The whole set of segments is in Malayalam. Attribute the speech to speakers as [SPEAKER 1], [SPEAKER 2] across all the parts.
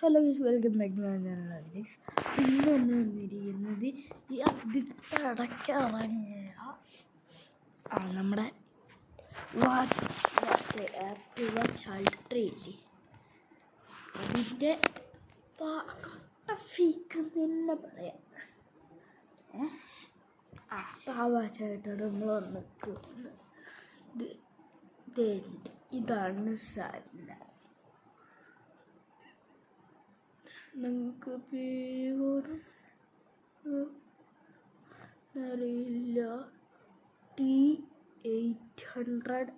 [SPEAKER 1] Hello guys, welcome back to my channel. ഇന്ന് നമ്മൾ വന്നിരിക്കുന്നത് ഈ ആദ്യത്തെ അടയ്ക്കാറങ്ങിയ നമ്മുടെ വാച്ച് ആപ്പിൾ വാച്ച് അൾട്ര ഇല്ലേ, അതിൻ്റെ ഫീക്ക് തന്നെ പറയാം. ആ വാച്ചായിട്ടാണ് നമ്മൾ വന്നിട്ടുള്ളത്. ഇതാണ് സാധനം. നിങ്ങൾക്ക് പേര് അറിയില്ല. T800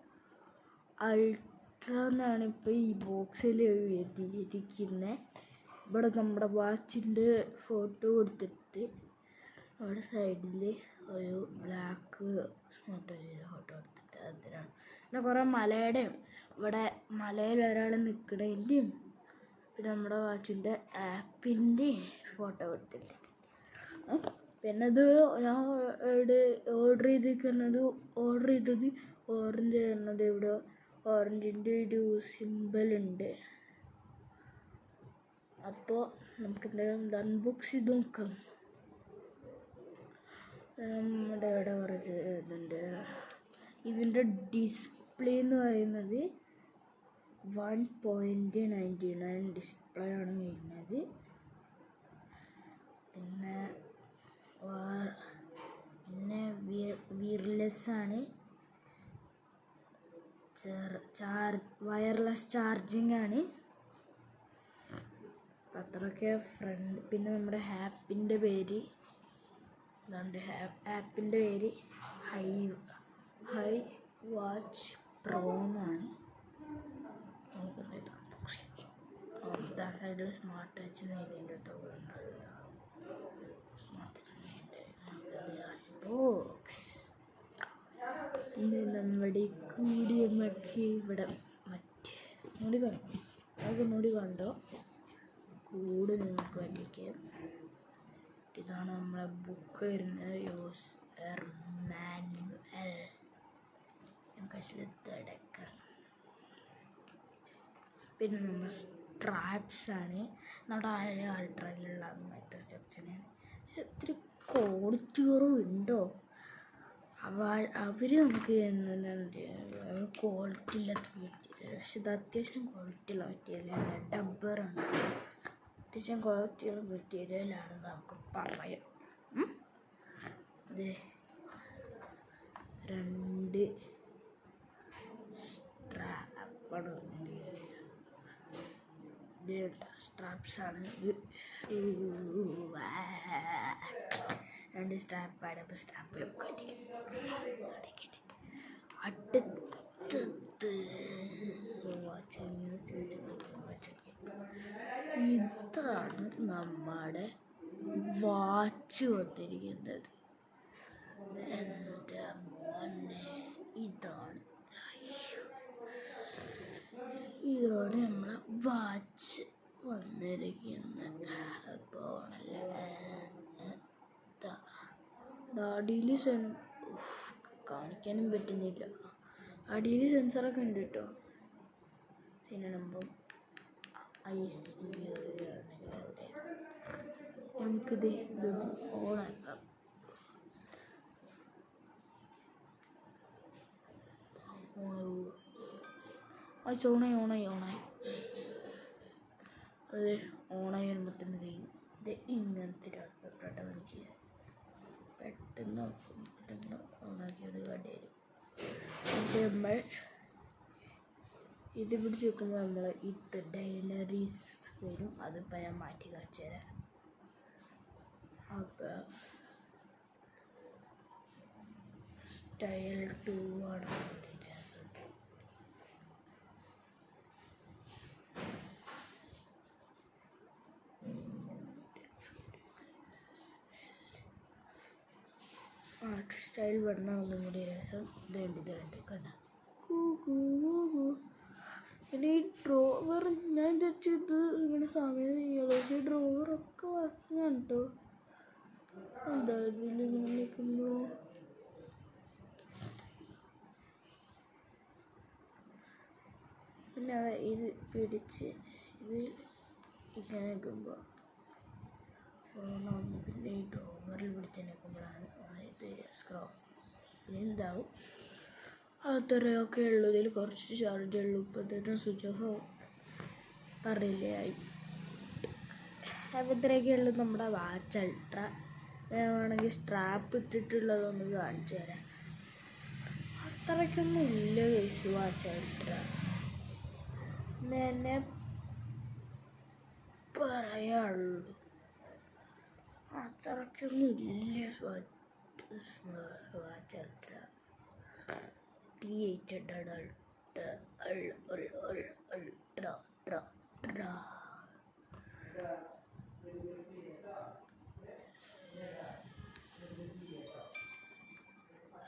[SPEAKER 1] അൾട്ര എന്നാണ് ഇപ്പോൾ ഈ ബോക്സിൽ എഴുതിയിരിക്കുന്നത്. ഇവിടെ നമ്മുടെ വാച്ചിൻ്റെ ഫോട്ടോ കൊടുത്തിട്ട് അവിടെ സൈഡിൽ ഒരു ബ്ലാക്ക് സ്പോട്ട് ചെയ്ത ഫോട്ടോ കൊടുത്തിട്ട് അതിനാണ്. പിന്നെ കുറേ മലയുടെയും ഇവിടെ മലയിൽ ഒരാൾ നിൽക്കണതിൻ്റെയും പിന്നെ നമ്മുടെ വാച്ചിൻ്റെ ആപ്പിൻ്റെ ഫോട്ടോ കൊടുത്തില്ല. പിന്നെ ഇത് ഞാൻ ഓർഡർ ചെയ്തത് ഓറഞ്ച് ആയിരുന്നത്. ഇവിടെ ഓറഞ്ചിൻ്റെ ഒരു സിമ്പിളുണ്ട്. അപ്പോൾ നമുക്ക് എന്തായാലും അൺബോക്സ് ചെയ്ത് നോക്കാം. നമ്മുടെ ഇവിടെ കുറച്ച് ഇതുണ്ട്. ഇതിൻ്റെ ഡിസ്പ്ലേ എന്ന് പറയുന്നത് 1.99 ഡിസ്പ്ലേ ആണ് വരുന്നത്. പിന്നെ വയർലെസ് ആണ്, വയർലെസ് ചാർജിങ് ആണ്. അത്രയൊക്കെ ഫ്രണ്ട്. പിന്നെ നമ്മുടെ ആപ്പിൻ്റെ പേര് ഹൈ വാച്ച് പ്രോ എന്നാണ്. സൈഡിൽ സ്മാർട്ട് വാച്ച് എഴുതിയിട്ടുണ്ട് കേട്ടോ. ബോക്സ് നമ്മുടെ കൂടിയമൊക്കെ ഇവിടെ മറ്റേ കണ്ടോ കൂട് നിങ്ങൾക്ക് വേണ്ടിയിരിക്കും. ഇതാണ് നമ്മളെ ബുക്ക് വരുന്നത്. User manual. നമുക്കടക്കാം. പിന്നെ നമ്മൾ സ്ട്രാപ്സ് ആണ്. നമ്മുടെ അൾട്രയിലുള്ള മറ്റേ സെക്ഷനാണ്. പക്ഷെ ഒത്തിരി ക്വാളിറ്റി കുറവുണ്ടോ? അവർ നമുക്ക് ക്വാളിറ്റി ഇല്ലാത്ത മെറ്റീരിയൽ. പക്ഷെ ഇത് അത്യാവശ്യം ക്വാളിറ്റി ഉള്ള മെറ്റീരിയലാണ്. ഡബ്ബറാണ്. അത്യാവശ്യം ക്വാളിറ്റിയുള്ള മെറ്റീരിയലാണ് നമുക്ക് പറയാം. അതെ, 2 സ്ട്രാപ്പാണ് സ്ട്രാപ്സാണ്. 2 സ്ട്രാപ്പാണ്. അപ്പോൾ സ്ട്രാപ്പ് അടുത്തത് ഇതാണ് നമ്മുടെ വാച്ച് വന്നിരിക്കുന്നത്. എൻ്റെ മോനെ, ഇതാണ് നമ്മളെ വാച്ച് വന്നിരിക്കുന്നത്. അപ്പോൾ അടിയിൽ കാണിക്കാനും പറ്റുന്നില്ല. അടിയിൽ സെൻസറൊക്കെ ഉണ്ട് കേട്ടോ. സിനിമ നമുക്കിത് ഓണാക്കാം. ഓണായി. അത് ഓണായി വരുമ്പോഴത്തേന് കഴിയും. ഇത് ഇങ്ങനത്തെ എനിക്ക് പെട്ടെന്ന് ഓണാക്കിയത് കണ്ടുവരും. നമ്മൾ ഇത് പിടിച്ച് വെക്കുമ്പോൾ നമ്മൾ ഇത് ഡൈനറീസ് വരും. അതിപ്പോൾ ഞാൻ മാറ്റി കാണിച്ചു തരാം. അപ്പോൾ സ്റ്റൈൽ 2 ആണ്. ആർട്ട് സ്റ്റൈൽ 1 ഒന്നും കൂടി രസം. ഇത് കണ്ട. പിന്നെ ഈ ഡ്രോവർ ഞാൻ ഇത് ഇങ്ങനെ സമയം ചെയ്യുള്ളൂ. പക്ഷേ ഈ ഡ്രോവറൊക്കെ വർക്കാണ് കേട്ടോ. എന്താ ഇതിലിങ്ങനെ നിൽക്കുന്നു. പിന്നെ ഇത് പിടിച്ച് ഇത് ഇങ്ങനെ നിൽക്കുമ്പോൾ ഫോണൊന്ന് പിന്നെ ഈ ഡോവറിൽ പിടിച്ച് നിൽക്കുമ്പോഴാണ് ഇത് സ്ക്രോ എന്താവും അത്രയൊക്കെ ഉള്ളൂ. ഇതിൽ കുറച്ച് ചാർജ് ഉള്ളൂ. ഇപ്പോഴത്തേക്കും സ്വിച്ച് ഓഫ് ആവും പറയില്ലേ ആയി. അപ്പോൾ ഇത്രയൊക്കെ ഉള്ളൂ നമ്മുടെ വാച്ച് അൾട്ര. വേണമെങ്കിൽ സ്ട്രാപ്പ് ഇട്ടിട്ടുള്ളതൊന്ന് കാണിച്ചു തരാം. അത്രയ്ക്കൊന്നും ഇല്ല ഗൈസ് വാച്ച് അൾട്ര എന്നെ പറയാനുള്ളൂ. അത്രയ്ക്കൊന്നും ഇല്ല വാച്ച് അൾട്ര. T800 അൾട്ര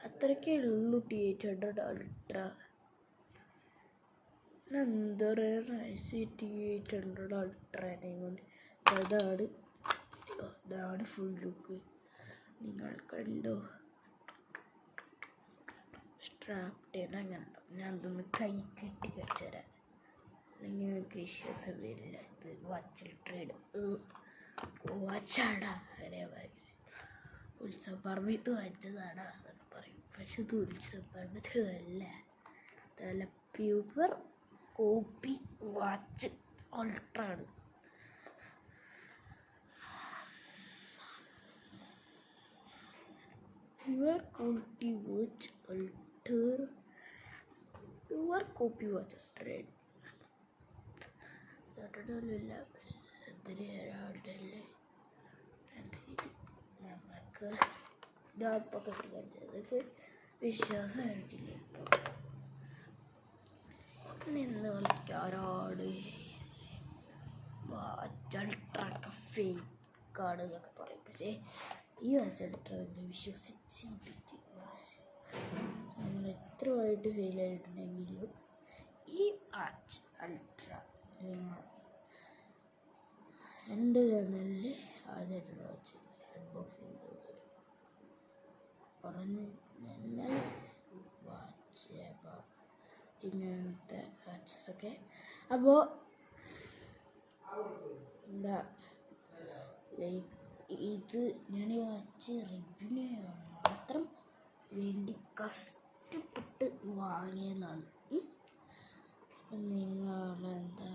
[SPEAKER 1] അത്രയ്ക്കേ ഉള്ളൂ. T800 അൾട്ര എന്താ പറയുക, T800 അൾട്രേനെ കൊണ്ട് അതാണ് ഫുൾ ലുക്ക്. നിങ്ങൾ കണ്ടോ? സ്ട്രാപ്റ്റേന്ന് അങ്ങനെ ഞാൻ അതൊന്ന് കൈ കെട്ടി കഴിച്ചു തരാം. അല്ലെങ്കിൽ നിങ്ങൾക്ക് വിശ്വാസം വരില്ല. ഇത് വാച്ച് അൾട്രയുടെ വാച്ചാടാ അങ്ങനെ പറയും. ഉത്സവപ്പറമ്പിത്ത് വായിച്ചതാടാ എന്നൊക്കെ പറയും. പക്ഷെ ഇത് ഉത്സവപ്പറമ്പത്തല്ല, നല്ല പ്യൂപ്പർ കോപ്പി വാച്ച് അൾട്ര ആണ്. Your quality watch alter, your copy watch trade. അതല്ല നമുക്ക് ഇതാപ്പൊക്കെ കാണിച്ചത് വിശ്വാസമായിരിക്കില്ല. നിന്ന് കളിക്കാരോട് വാച്ച് അൾട്രൊക്കെ ഫേക്കാണ് എന്നൊക്കെ പറയും. പക്ഷേ ഈ വാച്ച് അൾട്ര വിശ്വസിച്ച് നമ്മൾ എത്രയായിട്ട് ഫെയിൽ ആയിട്ടുണ്ടെങ്കിലും ഈ വാച്ച് അൾട്ര എൻ്റെ ചാനലിൽ ആദ്യമായിട്ടുള്ള വാച്ച് അൺബോക്സ് ചെയ്ത് പറഞ്ഞ് നല്ല വാച്ച് ഇങ്ങനത്തെ വാച്ചസൊക്കെ. അപ്പോൾ എന്താ ലൈക്ക് ഇത് ഞാൻ വാച്ച് റിവ്യൂ മാത്രം വേണ്ടി കഷ്ടപ്പെട്ട് വാങ്ങിയതാണ്. നിങ്ങളെന്താ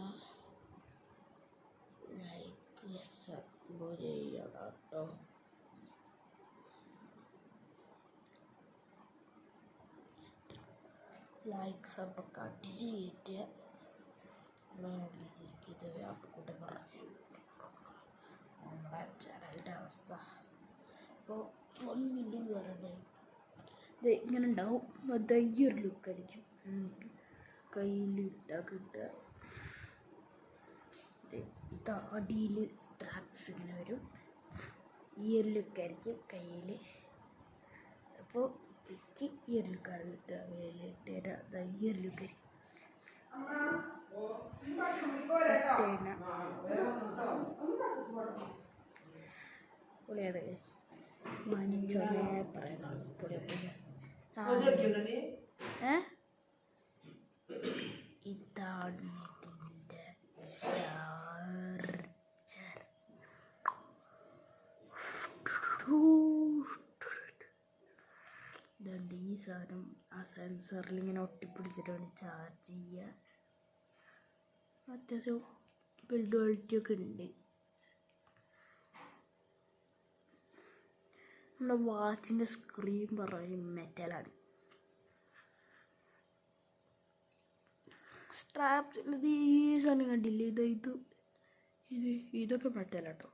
[SPEAKER 1] ലൈക്ക് സബ് ചെയ്യണം കേട്ടോ. ലൈക്ക് സബൊക്കെ അടി ചെയ്തിട്ട് എനിക്കിത് വ്യാപക്കൂട്ടം പറഞ്ഞു നമ്മുടെ ചാനലിൻ്റെ അവസ്ഥ. അപ്പോൾ 1 മില്യൺ കയറണ്ടേ ഇത് ഇങ്ങനെ ഉണ്ടാവും. ഈ ഒരു ലുക്കായിരിക്കും കയ്യിലിട്ടാൽ കിട്ടുക. ഇത് അടിയിൽ സ്ട്രാപ്സ് ഇങ്ങനെ വരും. ഈ ഒരു ലുക്കായിരിക്കും കയ്യിൽ. അപ്പോൾ എനിക്ക് ഈ ഒരു ലുക്കാണ് കിട്ടുക. കയ്യിലിട്ട് തരാം. ഈ ഒരു ലുക്കായിരിക്കും പൊളിയാണ്. മാനിച്ചോനെ പറയുന്നത് പൊളിയാണ്. ഇതാണ് ഇതിൻ്റെ ചാർജർ. ഇതുണ്ട് ഈ സാധനം. ആ സെൻസറിൽ ഇങ്ങനെ ഒട്ടിപ്പിടിച്ചിട്ടാണ് ചാർജ് ചെയ്യുക. അത്യാവശ്യം ബിൽഡ് ക്വാളിറ്റിയൊക്കെ ഉണ്ട്. നമ്മുടെ വാച്ചിൻ്റെ സ്ക്രീൻ പറയും മെറ്റലാണ്. സ്ട്രാപ്സിൻ്റെ ഈ സാധനം കണ്ടില്ലേ, ഇതൊക്കെ മെറ്റലാട്ടോ.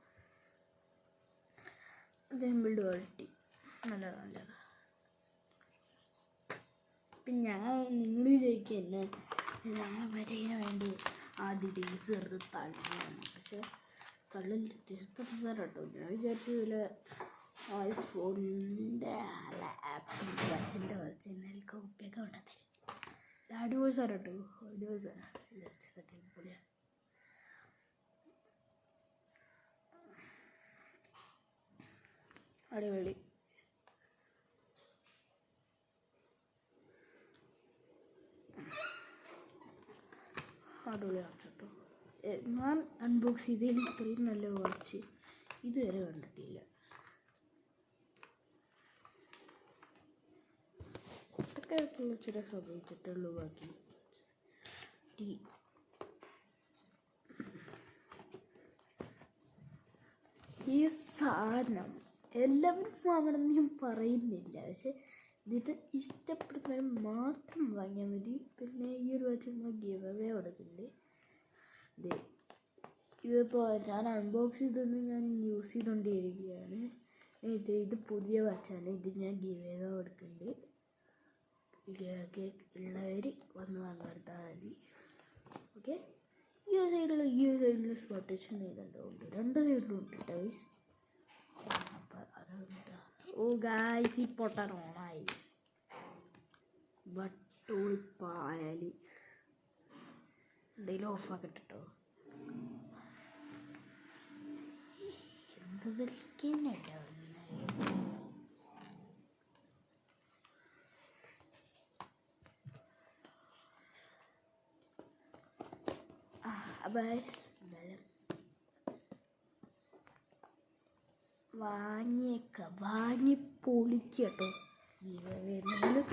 [SPEAKER 1] അദ്ദേഹം ബിൽഡ് ക്വാളിറ്റി നല്ലതാണ്. അപ്പം നിങ്ങൾ വിചാരിക്കുക എന്നെ ഞാൻ വരയ്ക്കാൻ വേണ്ടി ആദ്യം ഡേയ്സ് വെറുതെ തള്ളിയാണ്. പക്ഷെ തള്ളിൻ്റെ കേട്ടോ. ഞാൻ വിചാരിച്ചതിൽ ഐഫോണിൻ്റെ ആപ്പിൾ വാച്ചിൻ്റെ ഒറിജിനൽ കോപ്പിയൊക്കെ ഉണ്ടത്. അടിപൊളി സാധനം കേട്ടോ. അടിപൊളി സാധനം പൊളിയാണ്. അടിപൊളി. അടിപൊളിയാണ് കേട്ടോ. ഞാൻ അൺബോക്സ് ചെയ്തതിൽ ഇത്രയും നല്ല വാച്ച് ഇതുവരെ കണ്ടിട്ടില്ല. ഇതൊക്കെ ചില സംഭവിച്ചിട്ടുള്ളൂ. ബാക്കി ഈ സാധനം എല്ലാവരും വാങ്ങണമെന്ന് ഞാൻ പറയുന്നില്ല, പക്ഷെ ഇതിന് ഇഷ്ടപ്പെടുന്നവർ മാത്രം വാങ്ങിയാൽ മതി. പിന്നെ ഈ ഒരു വാച്ച് ഗിവ് അവേ കൊടുക്കുന്നുണ്ട്. ഇതിപ്പോൾ ഞാൻ അൺബോക്സ് ചെയ്തൊന്ന് ഞാൻ യൂസ് ചെയ്തുകൊണ്ടിരിക്കുകയാണ്. ഇത് പുതിയ വാച്ചാണ്. ഇത് ഞാൻ ഗിവ് അവേ കൊടുക്കുന്നുണ്ട്. ഉള്ളവർ വന്ന് വാങ്ങാത്താൽ മതി. ഓക്കെ, ഈ സൈഡിൽ സ്പോട്ട് ടച്ച് ചെയ്തിട്ടുണ്ട്. രണ്ട് സൈഡിലും ഉണ്ട് ടൈസ്. ഓ ഗായ്സ്, ഈ പൊട്ടാൻ ഓണായി പായാലി എന്തെങ്കിലും ഓഫാക്കട്ടെ കേട്ടോ. എന്തൊക്കെ വാങ്ങി പൊളിക്കട്ടോ. വരുന്നെങ്കിലും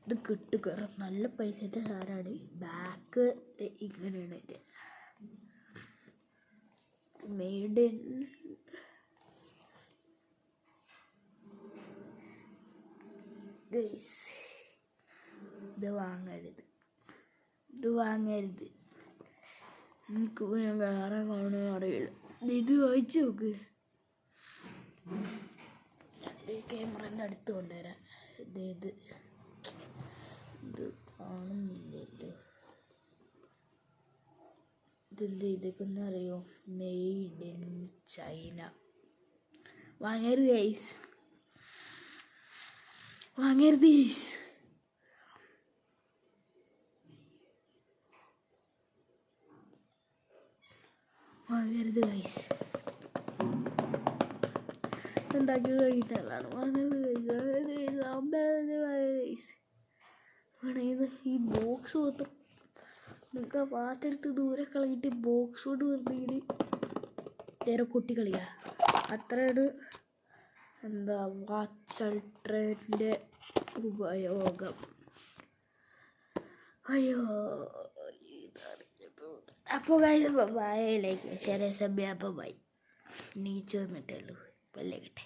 [SPEAKER 1] ഇത് കിട്ടുക നല്ല പൈസയുടെ സാധനമാണ്. ബാക്ക് ഇങ്ങനെയാണ് ഇത് മെയ്ഡ് ഇൻ ഗൈസ്. ഇത് വാങ്ങരുത്. എനിക്ക് ഞാൻ വേറെ കാണുമെന്ന് അറിയില്ല. ഇത് വായിച്ചു നോക്ക്. ക്യാമറൻ്റെ അടുത്ത് കൊണ്ടുവരാം. ഇത് കാണുന്നില്ലല്ലോ. ഇതൊക്കെ ഒന്ന് അറിയോ? Made in China. വാങ്ങരുത് ഗൈസ്, വാങ്ങരുത് ഗൈസ്. ഉണ്ടാക്കി കഴിഞ്ഞിട്ടാണ് ഈ ബോക്സ് മൊത്തം നിങ്ങൾക്ക് ആ വാച്ചെടുത്ത് ദൂരെ കളഞ്ഞിട്ട് ബോക്സ് കൊണ്ട് വെറുതെ നേരെ കൊട്ടി കളിക്കുക. അത്രയാണ് വാച്ച് അൾട്രേൻ്റെ ഉപയോഗം. അയ്യോ, അപ്പോൾ bye, like share, subscribe. Bye. നീച്ച് വന്നിട്ടേ ഉള്ളൂ. പല്ലേക്കട്ടെ.